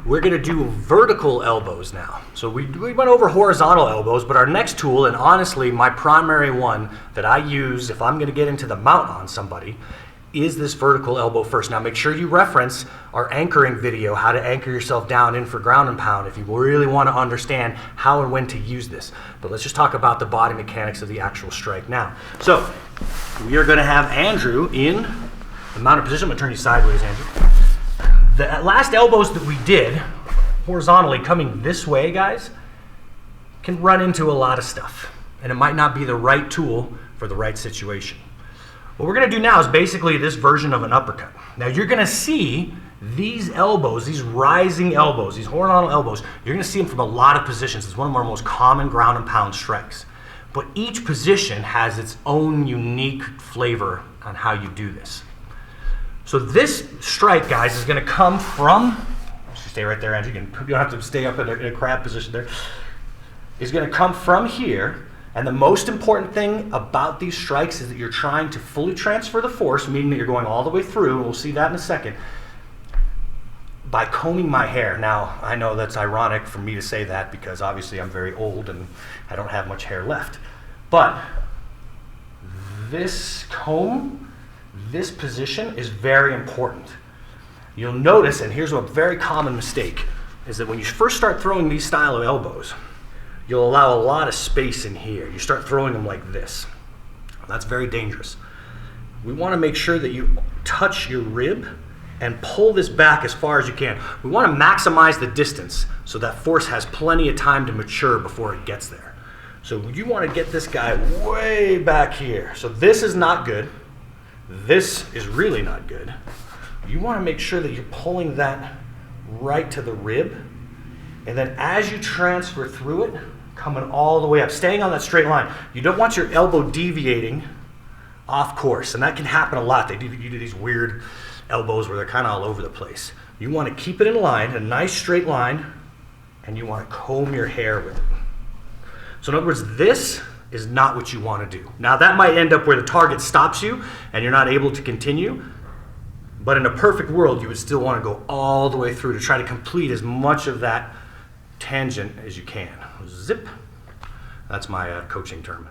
We're going to do vertical elbows now. So we went over horizontal elbows, but our next tool, and honestly my primary one that I use if I'm going to get into the mount on somebody, is this vertical elbow first. Now make sure you reference our anchoring video, how to anchor yourself down in for ground and pound, if you really want to understand how and when to use this. But let's just talk about the body mechanics of the actual strike now. So we are going to have Andrew in the mounted position. I'm going to turn you sideways, Andrew. The last elbows that we did, horizontally coming this way, guys, can run into a lot of stuff. And it might not be the right tool for the right situation. What we're going to do now is basically this version of an uppercut. Now you're going to see these elbows, these rising elbows, these horizontal elbows, you're going to see them from a lot of positions. It's one of our most common ground and pound strikes. But each position has its own unique flavor on how you do this. So this strike, guys, is going to come from, stay right there, Andrew, you don't have to stay up in a crab position there, is going to come from here, and the most important thing about these strikes is that you're trying to fully transfer the force, meaning that you're going all the way through, and we'll see that in a second, by combing my hair. Now, I know that's ironic for me to say that because obviously I'm very old and I don't have much hair left, but this comb, this position is very important. You'll notice, and here's a very common mistake, is that when you first start throwing these style of elbows, you'll allow a lot of space in here. You start throwing them like this. That's very dangerous. We want to make sure that you touch your rib and pull this back as far as you can. We want to maximize the distance so that force has plenty of time to mature before it gets there. So you want to get this guy way back here. So this is not good. This is really not good. You want to make sure that you're pulling that right to the rib, and then as you transfer through it, coming all the way up, staying on that straight line. You don't want your elbow deviating off course, and that can happen a lot. You do these weird elbows where they're kind of all over the place. You want to keep it in line, a nice straight line, and you want to comb your hair with it. So in other words, this is not what you want to do. Now that might end up where the target stops you and you're not able to continue, but in a perfect world you would still want to go all the way through to try to complete as much of that tangent as you can. Zip. That's my coaching term.